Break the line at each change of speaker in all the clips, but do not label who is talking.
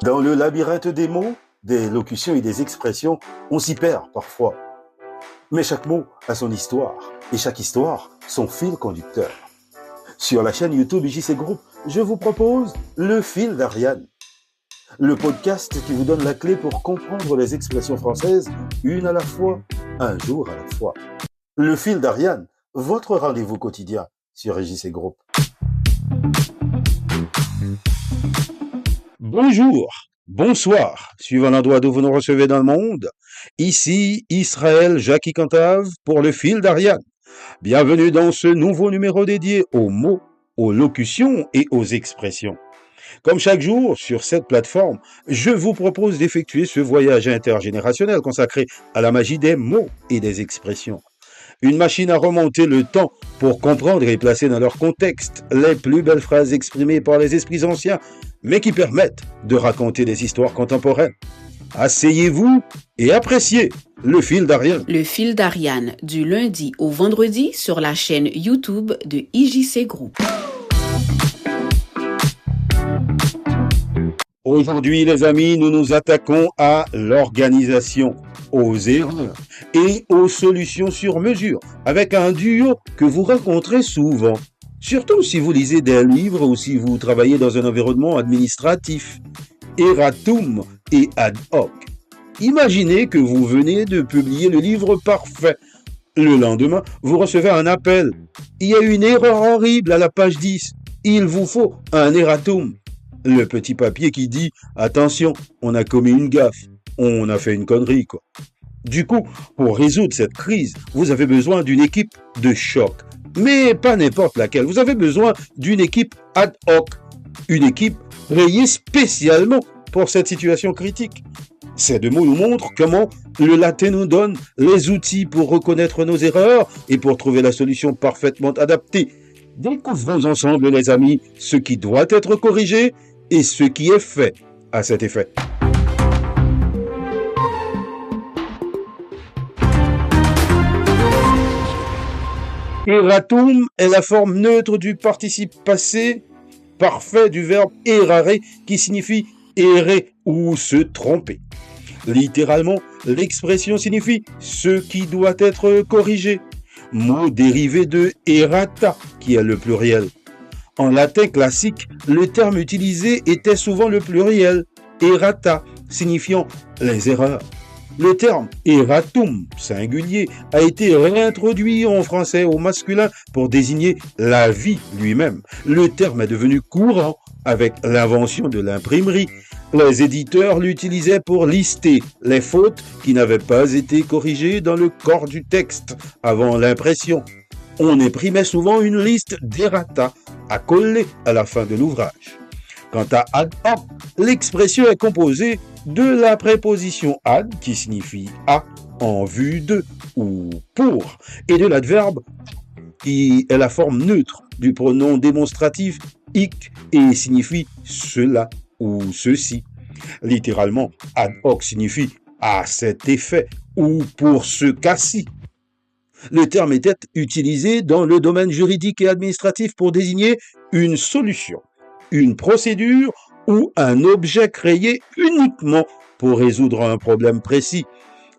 Dans le labyrinthe des mots, des locutions et des expressions, on s'y perd parfois. Mais chaque mot a son histoire, et chaque histoire, son fil conducteur. Sur la chaîne YouTube IJC Group, je vous propose Le Fil d'Ariane, le podcast qui vous donne la clé pour comprendre les expressions françaises, une à la fois, un jour à la fois. Le Fil d'Ariane, votre rendez-vous quotidien sur IJC Group. Bonjour, bonsoir, suivant l'endroit d'où vous nous recevez dans le monde. Ici Israël Jackie Cantave pour Le Fil d'Ariane. Bienvenue dans ce nouveau numéro dédié aux mots, aux locutions et aux expressions. Comme chaque jour, sur cette plateforme, je vous propose d'effectuer ce voyage intergénérationnel consacré à la magie des mots et des expressions. Une machine à remonter le temps pour comprendre et placer dans leur contexte les plus belles phrases exprimées par les esprits anciens, mais qui permettent de raconter des histoires contemporaines. Asseyez-vous et appréciez Le Fil d'Ariane.
Le Fil d'Ariane, du lundi au vendredi sur la chaîne YouTube de IJC Group.
Aujourd'hui, les amis, nous nous attaquons à l'organisation, aux erreurs et aux solutions sur mesure, avec un duo que vous rencontrez souvent. Surtout si vous lisez des livres ou si vous travaillez dans un environnement administratif. Erratum et ad hoc. Imaginez que vous venez de publier le livre parfait. Le lendemain, vous recevez un appel. Il y a une erreur horrible à la page 10. Il vous faut un erratum. Le petit papier qui dit « Attention, on a commis une gaffe, on a fait une connerie, quoi ». Du coup, pour résoudre cette crise, vous avez besoin d'une équipe de choc. Mais pas n'importe laquelle, vous avez besoin d'une équipe ad hoc. Une équipe créée spécialement pour cette situation critique. Ces deux mots nous montrent comment le latin nous donne les outils pour reconnaître nos erreurs et pour trouver la solution parfaitement adaptée. Découvrons ensemble, les amis, ce qui doit être corrigé et ce qui est fait à cet effet. Erratum est la forme neutre du participe passé parfait du verbe errare qui signifie errer ou se tromper. Littéralement, l'expression signifie ce qui doit être corrigé, mot dérivé de errata qui est le pluriel. En latin classique, le terme utilisé était souvent le pluriel, errata, signifiant les erreurs. Le terme erratum, singulier, a été réintroduit en français au masculin pour désigner la vie lui-même. Le terme est devenu courant avec l'invention de l'imprimerie. Les éditeurs l'utilisaient pour lister les fautes qui n'avaient pas été corrigées dans le corps du texte avant l'impression. On imprimait souvent une liste d'errata à coller à la fin de l'ouvrage. Quant à ad hoc, l'expression est composée de la préposition ad, qui signifie à, en vue de ou pour, et de l'adverbe, qui est la forme neutre du pronom démonstratif hic et signifie cela ou ceci. Littéralement, ad hoc signifie à cet effet ou pour ce cas-ci. Le terme était utilisé dans le domaine juridique et administratif pour désigner une solution, une procédure ou un objet créé uniquement pour résoudre un problème précis.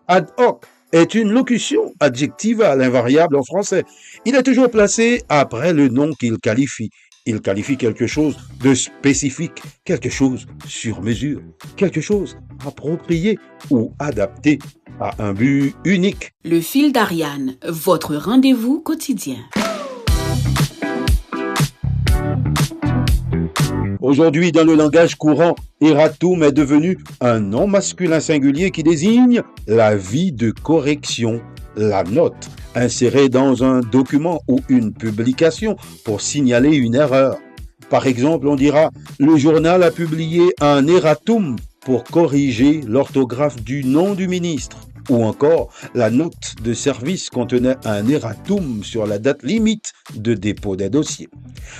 Ad hoc est une locution adjectivale invariable en français. Il est toujours placé après le nom qu'il qualifie. Il qualifie quelque chose de spécifique, quelque chose sur mesure, quelque chose approprié ou adapté à un but unique.
Le Fil d'Ariane, votre rendez-vous quotidien.
Aujourd'hui, dans le langage courant, erratum est devenu un nom masculin singulier qui désigne l'avis de correction, la note, insérée dans un document ou une publication pour signaler une erreur. Par exemple, on dira « Le journal a publié un erratum pour corriger l'orthographe du nom du ministre ». Ou encore, la note de service contenait un erratum sur la date limite de dépôt des dossiers.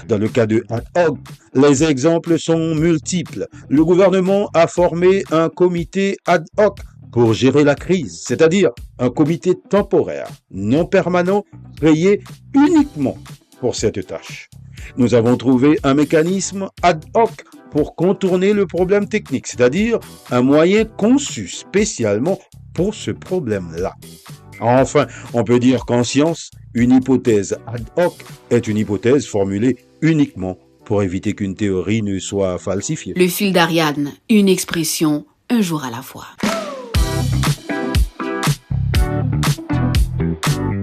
Dans le cas de ad hoc, les exemples sont multiples. Le gouvernement a formé un comité ad hoc pour gérer la crise, c'est-à-dire un comité temporaire, non permanent, créé uniquement pour cette tâche. Nous avons trouvé un mécanisme ad hoc pour contourner le problème technique, c'est-à-dire un moyen conçu spécialement pour ce problème-là. Enfin, on peut dire qu'en science, une hypothèse ad hoc est une hypothèse formulée uniquement pour éviter qu'une théorie ne soit falsifiée.
Le fil d'Ariane, une expression un jour à la fois.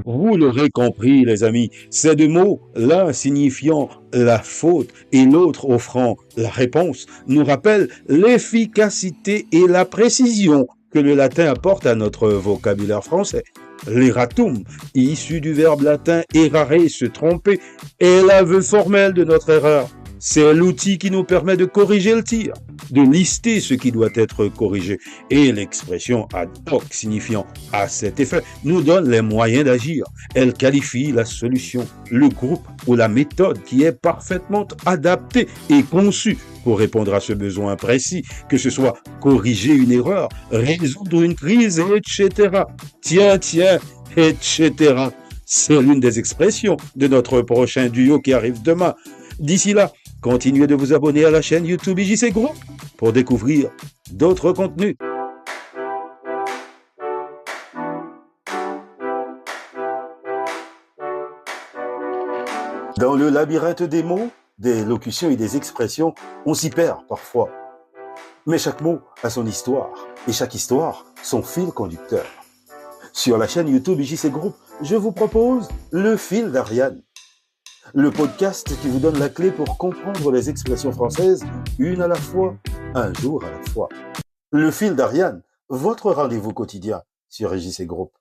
Vous l'aurez compris, les amis, ces deux mots, l'un signifiant la faute et l'autre offrant la réponse, nous rappellent l'efficacité et la précision que le latin apporte à notre vocabulaire français. L'erratum, issu du verbe latin errare, se tromper, est l'aveu formel de notre erreur. C'est l'outil qui nous permet de corriger le tir, de lister ce qui doit être corrigé. Et l'expression ad hoc, signifiant à cet effet, nous donne les moyens d'agir. Elle qualifie la solution, le groupe ou la méthode qui est parfaitement adaptée et conçue pour répondre à ce besoin précis, que ce soit corriger une erreur, résoudre une crise, etc. Tiens, etc. C'est l'une des expressions de notre prochain duo qui arrive demain. D'ici là, continuez de vous abonner à la chaîne YouTube IJC Group pour découvrir d'autres contenus. Dans le labyrinthe des mots, des locutions et des expressions, on s'y perd parfois. Mais chaque mot a son histoire et chaque histoire son fil conducteur. Sur la chaîne YouTube IJC Group, je vous propose le fil d'Ariane. Le podcast qui vous donne la clé pour comprendre les expressions françaises, une à la fois, un jour à la fois. Le fil d'Ariane, votre rendez-vous quotidien sur IJC Group.